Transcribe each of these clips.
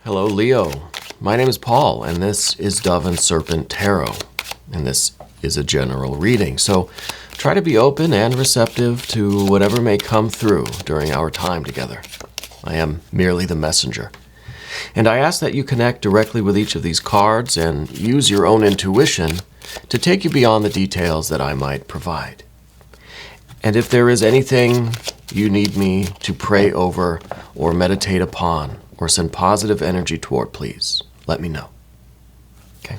Hello, Leo. My name is Paul, and this is Dove and Serpent Tarot, and this is a general reading. So try to be open and receptive to whatever may come through during our time together. I am merely the messenger. And I ask that you connect directly with each of these cards and use your own intuition to take you beyond the details that I might provide. And if there is anything you need me to pray over or meditate upon or send positive energy toward, please let me know. Okay?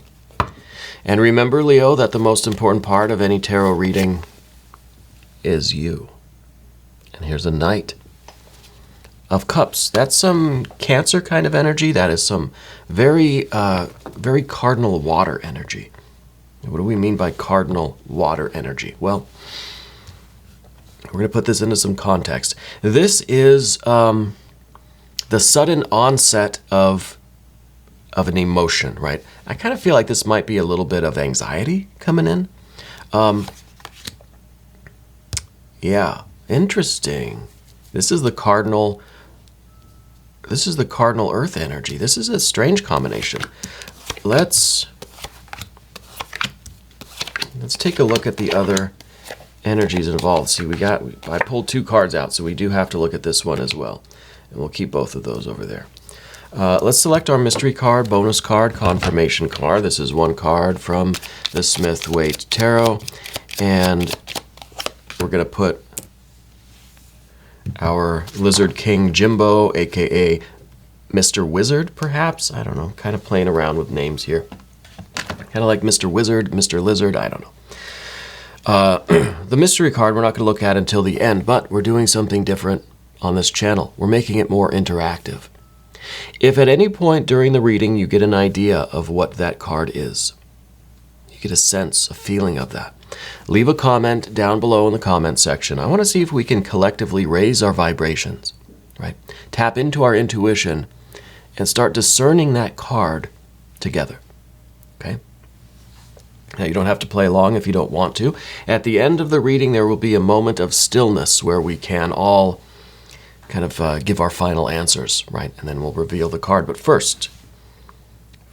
And remember, Leo, that the most important part of any tarot reading is you. And here's a Knight of Cups. That's some Cancer kind of energy. That is some very cardinal water energy. What do we mean by cardinal water energy? Well, we're going to put this into some context. This is the sudden onset of an emotion, right? I kind of feel like this might be a little bit of anxiety coming in. Yeah, interesting. This is the cardinal earth energy. This is a strange combination. Let's take a look at the other energies involved. See, I pulled two cards out, so we do have to look at this one as well. And we'll keep both of those over there. Let's select our mystery card, bonus card, confirmation card. This is one card from the Smith-Waite Tarot. And we're going to put our Lizard King Jimbo, a.k.a. Mr. Wizard, perhaps? I don't know. Kind of playing around with names here. Kind of like Mr. Wizard, Mr. Lizard, I don't know. The mystery card we're not going to look at until the end, but we're doing something different on this channel. We're making it more interactive. If at any point during the reading you get an idea of what that card is, you get a sense, a feeling of that, leave a comment down below in the comment section. I want to see if we can collectively raise our vibrations, right? Tap into our intuition and start discerning that card together, okay? Now, you don't have to play along if you don't want to. At the end of the reading, there will be a moment of stillness where we can all kind of give our final answers, right? And then we'll reveal the card. But first,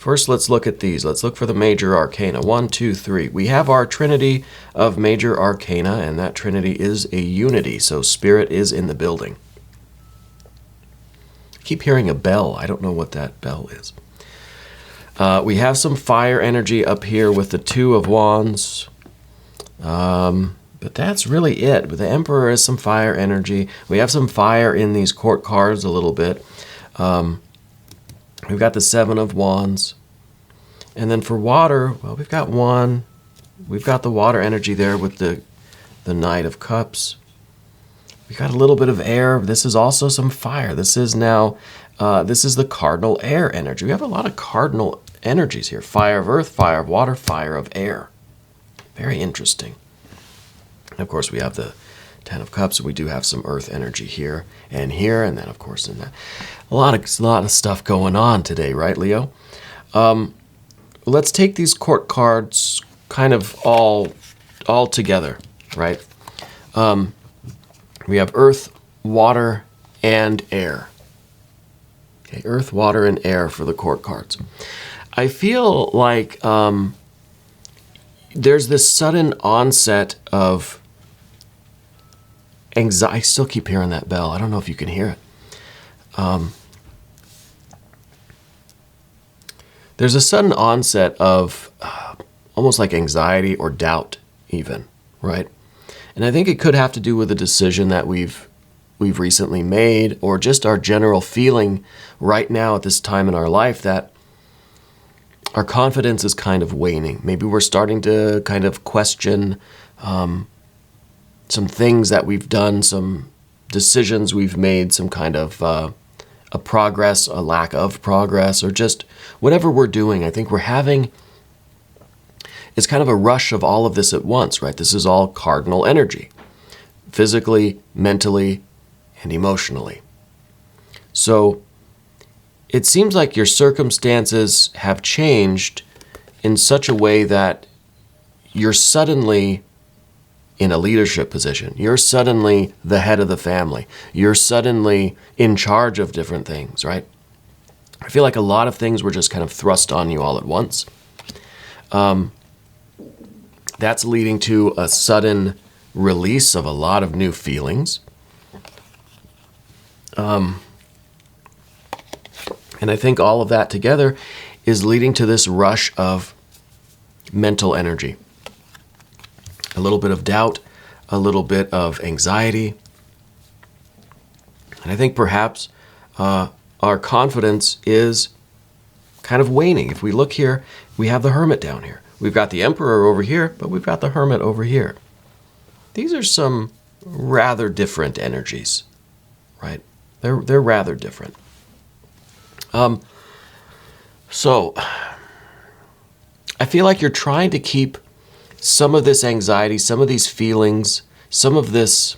let's look at these. Let's look for the major arcana. 1, 2, 3. We have our trinity of major arcana, and that trinity is a unity. So spirit is in the building. I keep hearing a bell. I don't know what that bell is. We have some fire energy up here with the Two of Wands. But that's really it. With the Emperor is some fire energy. We have some fire in these court cards a little bit. We've got the Seven of Wands. And then for water, well, we've got one. We've got the water energy there with the Knight of Cups. We've got a little bit of air. This is also some fire. This is now, this is the cardinal air energy. We have a lot of cardinal energies here. Fire of earth, fire of water, fire of air. Very interesting. And of course, we have the Ten of Cups. We do have some earth energy here, and then of course in that. A lot of stuff going on today, right, Leo? Let's take these court cards kind of all together, right? We have earth, water, and air. Okay, earth, water, and air for the court cards. I feel like there's this sudden onset of anxiety. I still keep hearing that bell. I don't know if you can hear it. There's a sudden onset of almost like anxiety or doubt even, right? And I think it could have to do with a decision that we've recently made, or just our general feeling right now at this time in our life that our confidence is kind of waning. Maybe we're starting to kind of question some things that we've done, some decisions we've made, some kind of a progress, a lack of progress, or just whatever we're doing. I think we're having, it's kind of a rush of all of this at once, right? This is all cardinal energy, physically, mentally, and emotionally. So it seems like your circumstances have changed in such a way that you're suddenly in a leadership position. You're suddenly the head of the family. You're suddenly in charge of different things, right? I feel like a lot of things were just kind of thrust on you all at once. That's leading to a sudden release of a lot of new feelings. And I think all of that together is leading to this rush of mental energy. A little bit of doubt, a little bit of anxiety. And I think perhaps our confidence is kind of waning. If we look here, we have the Hermit down here. We've got the Emperor over here, but we've got the Hermit over here. These are some rather different energies, right? They're rather different. So I feel like you're trying to keep some of this anxiety, some of these feelings, some of this,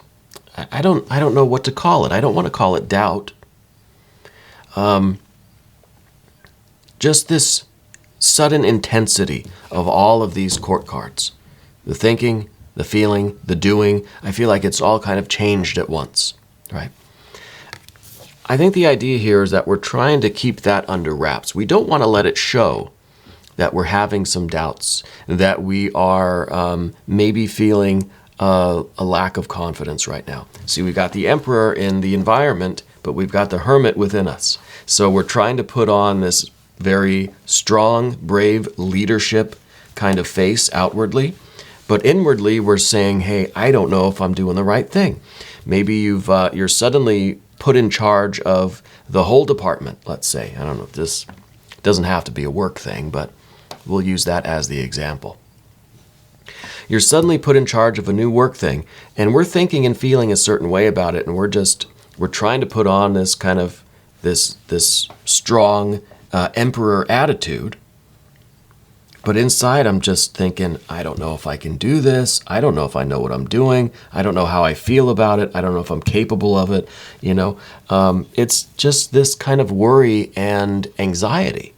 I don't know what to call it. I don't want to call it doubt. Just this sudden intensity of all of these court cards. The thinking, the feeling, the doing. I feel like it's all kind of changed at once, right? I think the idea here is that we're trying to keep that under wraps. We don't want to let it show that we're having some doubts, that we are maybe feeling a lack of confidence right now. See, we've got the Emperor in the environment, but we've got the Hermit within us. So we're trying to put on this very strong, brave leadership kind of face outwardly. But inwardly, we're saying, hey, I don't know if I'm doing the right thing. Maybe you're suddenly put in charge of the whole department, let's say. I don't know if this doesn't have to be a work thing, but we'll use that as the example. You're suddenly put in charge of a new work thing, and we're thinking and feeling a certain way about it, and we're trying to put on this kind of this strong emperor attitude. But inside, I'm just thinking, I don't know if I can do this. I don't know if I know what I'm doing. I don't know how I feel about it. I don't know if I'm capable of it. It's just this kind of worry and anxiety.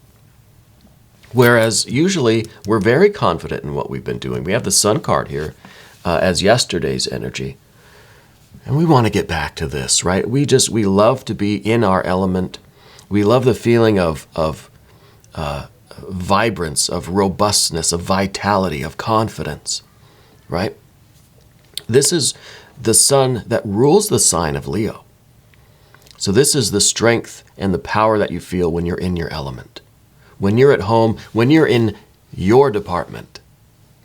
Whereas usually we're very confident in what we've been doing. We have the Sun card here as yesterday's energy. And we want to get back to this, right? We love to be in our element. We love the feeling of vibrance, of robustness, of vitality, of confidence, right? This is the sun that rules the sign of Leo. So this is the strength and the power that you feel when you're in your element. When you're at home, when you're in your department,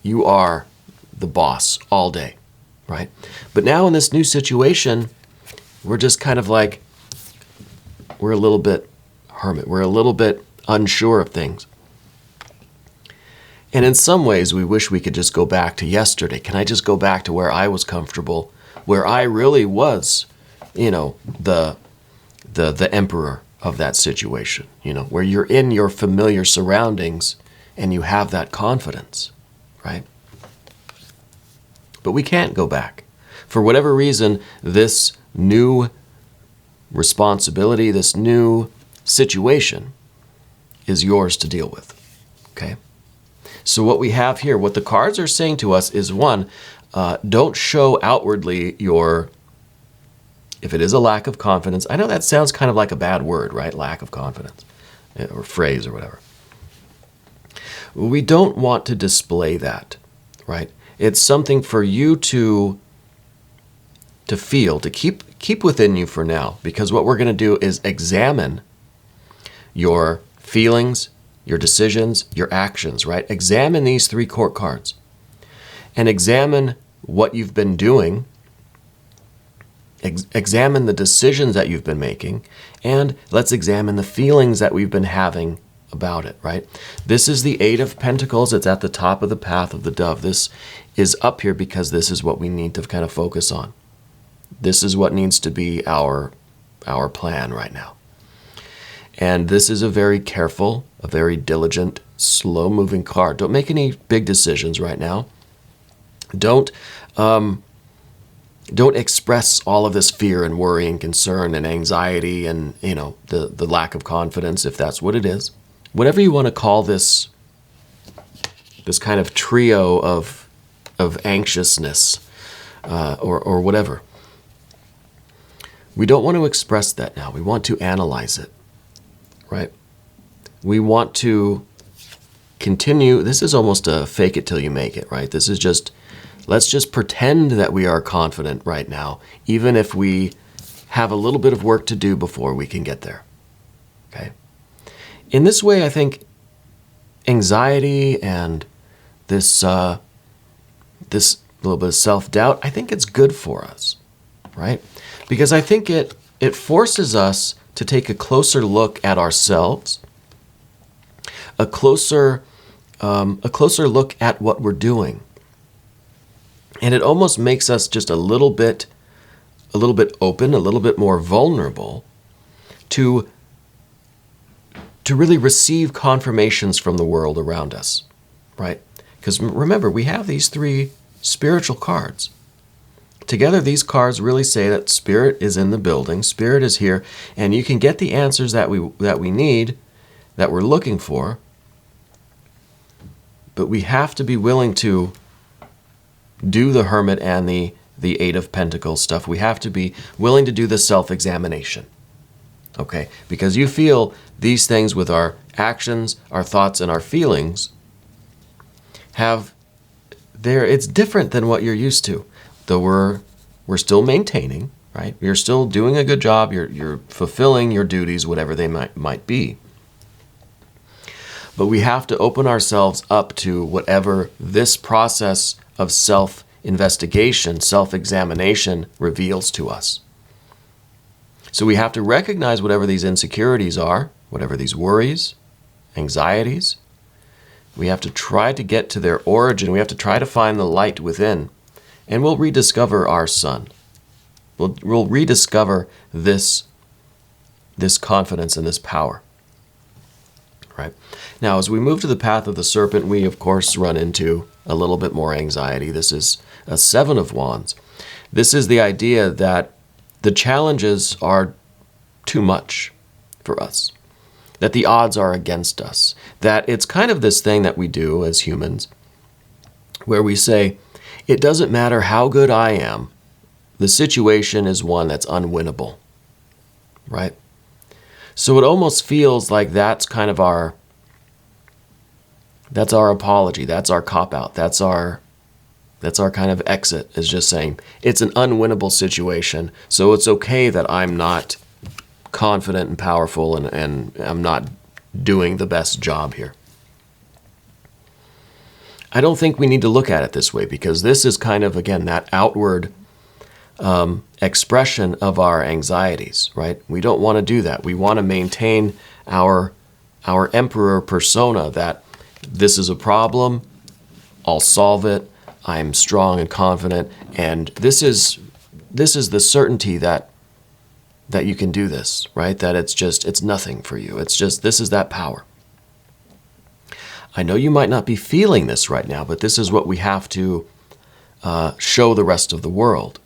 you are the boss all day, right? But now in this new situation, we're just kind of like, we're a little bit hermit. We're a little bit unsure of things. And in some ways, we wish we could just go back to yesterday. Can I just go back to where I was comfortable, where I really was, the emperor of that situation, where you're in your familiar surroundings and you have that confidence, right? But we can't go back. For whatever reason, this new responsibility, this new situation is yours to deal with, okay? So what we have here, what the cards are saying to us is, one, don't show outwardly if it is a lack of confidence. I know that sounds kind of like a bad word, right? Lack of confidence, or phrase or whatever. We don't want to display that, right? It's something for you to feel, to keep within you for now, because what we're going to do is examine your feelings, your decisions, your actions, right? Examine these 3 court cards and examine what you've been doing. Examine the decisions that you've been making, and let's examine the feelings that we've been having about it, right? This is the 8 of Pentacles. It's at the top of the path of the dove. This is up here because this is what we need to kind of focus on. This is what needs to be our plan right now. And this is a very careful, a very diligent, slow-moving card. Don't make any big decisions right now. Don't express all of this fear and worry and concern and anxiety and, the lack of confidence, if that's what it is. Whatever you want to call this kind of trio of anxiousness or whatever. We don't want to express that now. We want to analyze it, right? We want to continue. This is almost a fake it till you make it, right? This is just, let's just pretend that we are confident right now, even if we have a little bit of work to do before we can get there, okay? In this way, I think anxiety and this little bit of self-doubt, I think it's good for us, right? Because I think it forces us to take a closer look at ourselves, a closer look at what we're doing. And it almost makes us just a little bit open, a little bit more vulnerable to really receive confirmations from the world around us, right? Because remember, we have these 3 spiritual cards. Together, these cards really say that Spirit is in the building, Spirit is here, and you can get the answers that we need, that we're looking for, but we have to be willing to do the Hermit and the 8 of Pentacles stuff. We have to be willing to do the self-examination, okay? Because you feel these things with our actions, our thoughts, and our feelings it's different than what you're used to. Though we're still maintaining, right? You're still doing a good job. You're fulfilling your duties, whatever they might be. But we have to open ourselves up to whatever this process of self-investigation, self-examination reveals to us. So we have to recognize whatever these insecurities are, whatever these worries, anxieties. We have to try to get to their origin. We have to try to find the light within. And we'll rediscover our sun. We'll rediscover this confidence and this power. Right? Now, as we move to the path of the serpent, we, of course, run into a little bit more anxiety. This is a 7 of Wands. This is the idea that the challenges are too much for us, that the odds are against us, that it's kind of this thing that we do as humans where we say, it doesn't matter how good I am, the situation is one that's unwinnable, right? So it almost feels like that's kind of our apology, that's our cop-out, that's our kind of exit, is just saying it's an unwinnable situation, so it's okay that I'm not confident and powerful and I'm not doing the best job here. I don't think we need to look at it this way, because this is kind of, again, that outward expression of our anxieties, right? We don't want to do that. We want to maintain our emperor persona, that this is a problem, I'll solve it, I'm strong and confident, and this is the certainty that you can do this, right? That it's nothing for you. It's just, this is that power. I know you might not be feeling this right now, but this is what we have to show the rest of the world,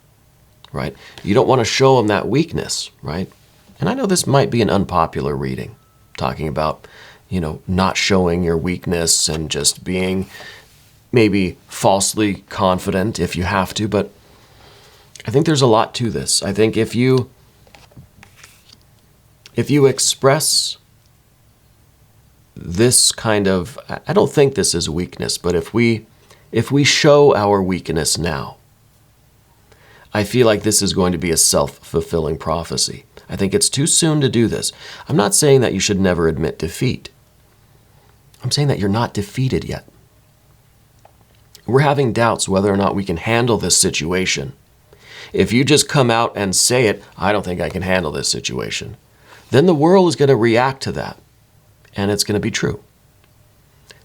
right? You don't want to show them that weakness, right? And I know this might be an unpopular reading, talking about, not showing your weakness and just being maybe falsely confident if you have to, but I think there's a lot to this. I think if you express this kind of, I don't think this is weakness, but if we show our weakness now, I feel like this is going to be a self-fulfilling prophecy. I think it's too soon to do this. I'm not saying that you should never admit defeat. I'm saying that you're not defeated yet. We're having doubts whether or not we can handle this situation. If you just come out and say it, I don't think I can handle this situation, then the world is going to react to that, and it's going to be true.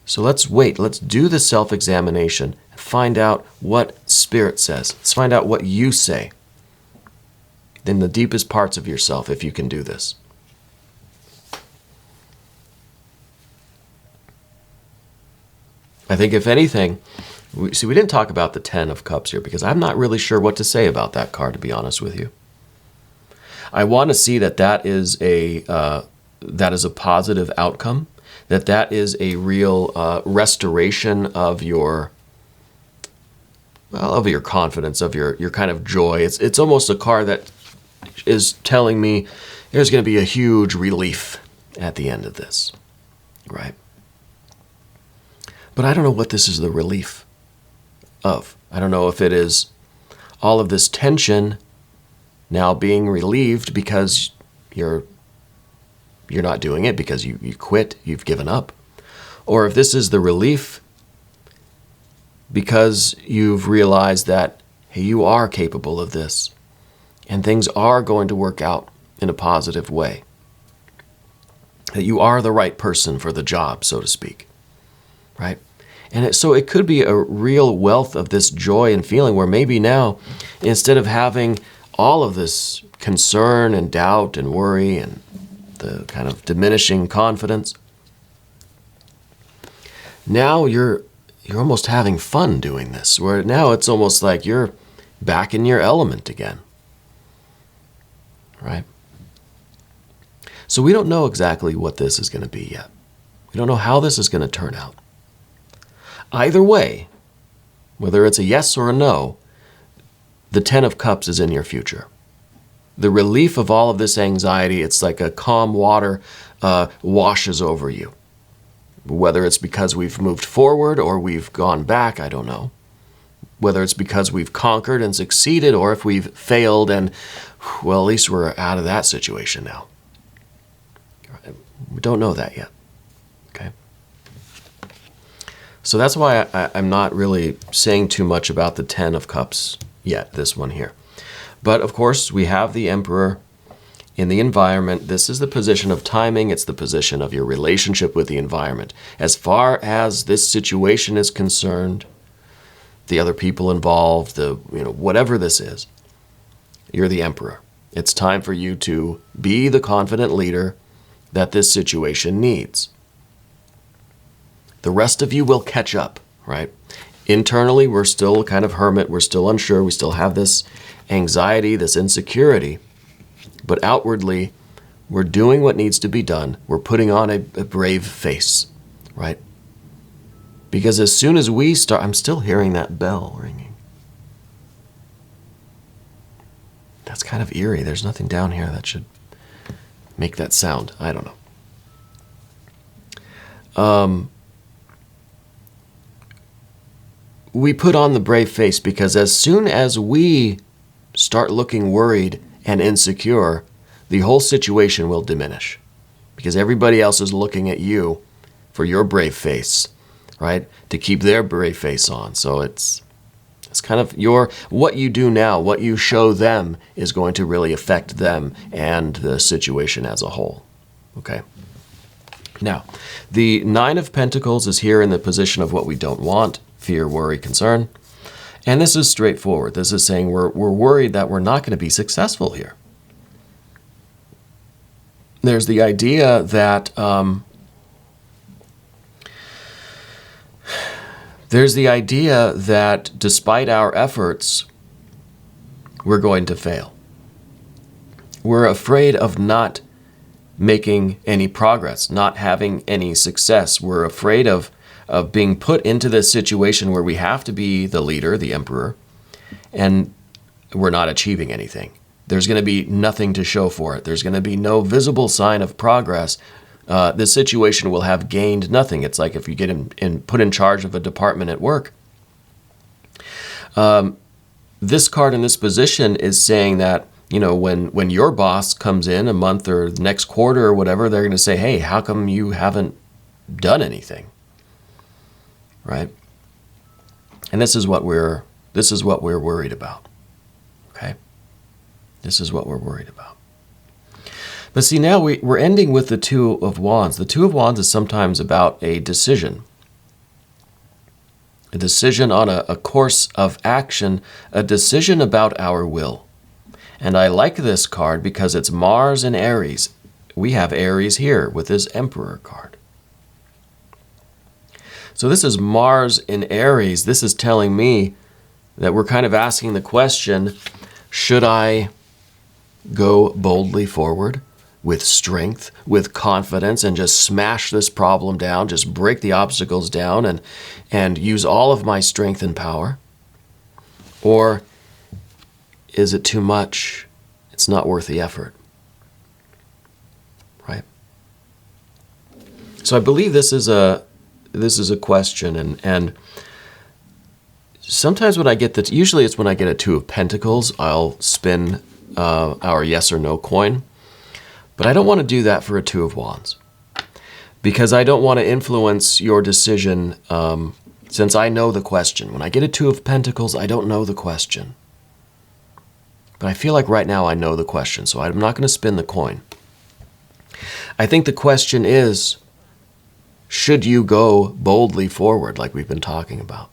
So let's wait. Let's do the self-examination and find out what Spirit says. Let's find out what you say in the deepest parts of yourself, if you can do this. I think if anything, we didn't talk about the 10 of Cups here, because I'm not really sure what to say about that card, to be honest with you. I want to see that is a positive outcome, that is a real restoration of your confidence, of your kind of joy. It's almost a card that is telling me there's going to be a huge relief at the end of this. right? But I don't know what this is the relief of. I don't know if it is all of this tension now being relieved because you're not doing it, because you quit, you've given up. Or if this is the relief because you've realized that, hey, you are capable of this and things are going to work out in a positive way. That you are the right person for the job, so to speak, right? And so it could be a real wealth of this joy and feeling where maybe now, instead of having all of this concern and doubt and worry and the kind of diminishing confidence, now you're almost having fun doing this, where now it's almost like you're back in your element again, right? So we don't know exactly what this is going to be yet. We don't know how this is going to turn out. Either way, whether it's a yes or a no, the Ten of Cups is in your future. The relief of all of this anxiety, it's like a calm water washes over you. Whether it's because we've moved forward or we've gone back, I don't know. Whether it's because we've conquered and succeeded or if we've failed and, well, at least we're out of that situation now. We don't know that yet, okay? So that's why I'm not really saying too much about the Ten of Cups yet, this one here. But of course, we have the Emperor in the environment. This is the position of timing. It's the position of your relationship with the environment. As far as this situation is concerned, the other people involved, whatever this is, you're the Emperor. It's time for you to be the confident leader that this situation needs. The rest of you will catch up, right? Internally, we're still kind of hermit. We're still unsure. We still have this anxiety, this insecurity. But outwardly, we're doing what needs to be done. We're putting on a brave face, right? Because as soon as we start, I'm still hearing that bell ringing. That's kind of eerie. There's nothing down here that should make that sound. I don't know. We put on the brave face because as soon as we start looking worried and insecure, the whole situation will diminish because everybody else is looking at you for your brave face, right? To keep their brave face on. So it's kind of what you do now, what you show them is going to really affect them and the situation as a whole, okay? Now, the Nine of Pentacles is here in the position of what we don't want, fear, worry, concern. And this is straightforward. This is saying we're worried that we're not going to be successful here. There's the idea that despite our efforts, we're going to fail. We're afraid of not making any progress, not having any success. We're afraid of being put into this situation where we have to be the leader, the Emperor, and we're not achieving anything. There's going to be nothing to show for it. There's going to be no visible sign of progress. This situation will have gained nothing. It's like if you get put in charge of a department at work. This card in this position is saying that, when your boss comes in a month or the next quarter or whatever, they're going to say, hey, how come you haven't done anything? Right? And this is what we're worried about. Okay? This is what we're worried about. But see, now we're ending with the Two of Wands. The Two of Wands is sometimes about a decision. A decision on a course of action, a decision about our will. And I like this card because it's Mars and Aries. We have Aries here with this Emperor card. So this is Mars in Aries. This is telling me that we're kind of asking the question, should I go boldly forward with strength, with confidence, and just smash this problem down, just break the obstacles down and use all of my strength and power? Or is it too much? It's not worth the effort, right? So I believe this is a question, and sometimes when I get usually it's when I get a Two of Pentacles, I'll spin our yes or no coin. But I don't want to do that for a Two of Wands, because I don't want to influence your decision since I know the question. When I get a Two of Pentacles, I don't know the question. But I feel like right now I know the question, so I'm not going to spin the coin. I think the question is, should you go boldly forward like we've been talking about?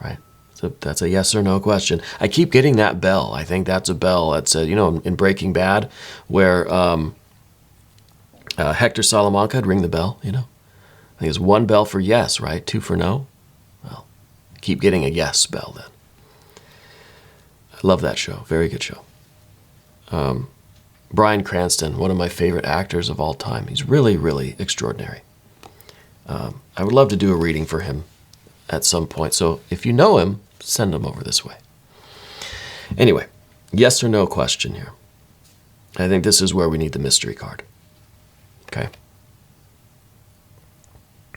Right? So that's a yes or no question. I keep getting that bell. I think that's a bell that said, in Breaking Bad, where Hector Salamanca would ring the bell, I think it's one bell for yes, right? Two for no. Well, keep getting a yes bell then. I love that show. Very good show. Bryan Cranston, one of my favorite actors of all time. He's really, really extraordinary. I would love to do a reading for him at some point. So if you know him, send him over this way. Anyway, yes or no question here. I think this is where we need the mystery card. Okay.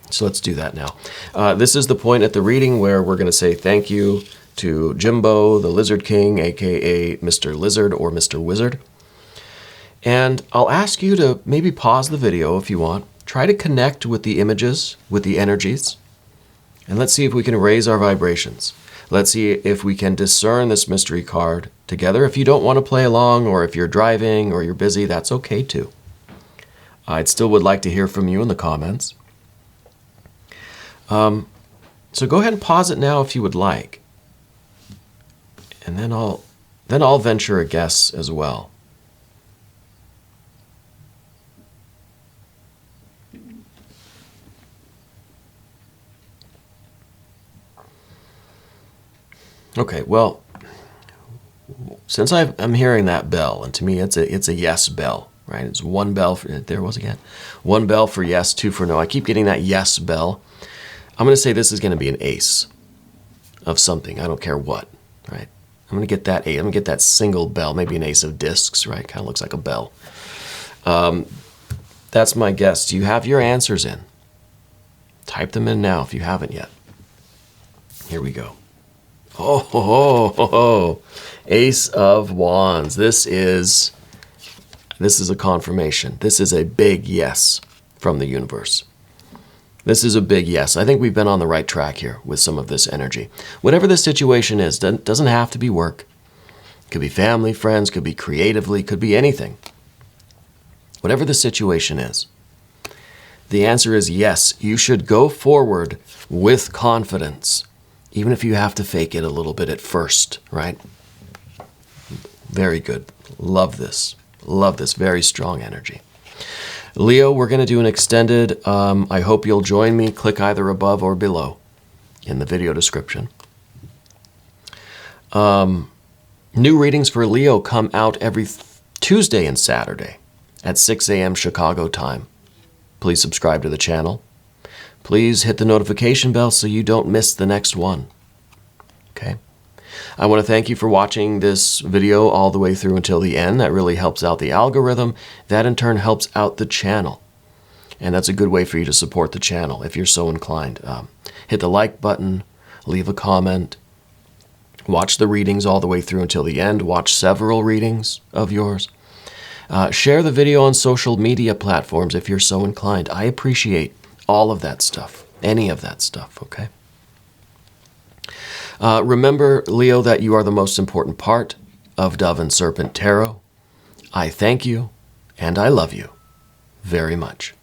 So let's do that now. This is the point at the reading where we're going to say thank you to Jimbo, the Lizard King, aka Mr. Lizard or Mr. Wizard. And I'll ask you to maybe pause the video if you want. Try to connect with the images, with the energies, and let's see if we can raise our vibrations. Let's see if we can discern this mystery card together. If you don't want to play along, or if you're driving or you're busy, that's okay too. I still would like to hear from you in the comments. So go ahead and pause it now if you would like. And then I'll venture a guess as well. Okay, well, since I'm hearing that bell, and to me it's a yes bell, right? It's one bell for, there it was again. One bell for yes, two for no. I keep getting that yes bell. I'm going to say this is going to be an ace of something. I don't care what, right? I'm going to get that I'm going to get that single bell, maybe an ace of discs, right? Kind of looks like a bell. That's my guess. Do you have your answers in? Type them in now if you haven't yet. Here we go. Oh, Ace of Wands. This is a confirmation. This is a big yes from the universe. This is a big yes. I think we've been on the right track here with some of this energy. Whatever the situation is, doesn't have to be work. Could be family, friends, could be creatively, could be anything. Whatever the situation is, the answer is yes. You should go forward with confidence, even if you have to fake it a little bit at first, right? Very good. Love this. Love this. Very strong energy. Leo, we're going to do an extended. I hope you'll join me. Click either above or below in the video description. New readings for Leo come out every Tuesday and Saturday at 6 a.m. Chicago time. Please subscribe to the channel. Please hit the notification bell so you don't miss the next one. Okay? I want to thank you for watching this video all the way through until the end. That really helps out the algorithm. That in turn helps out the channel. And that's a good way for you to support the channel if you're so inclined. Hit the like button, leave a comment, watch the readings all the way through until the end. Watch several readings of yours. Share the video on social media platforms if you're so inclined. I appreciate all of that stuff, any of that stuff, okay? Remember, Leo, that you are the most important part of Dove and Serpent Tarot. I thank you, and I love you very much.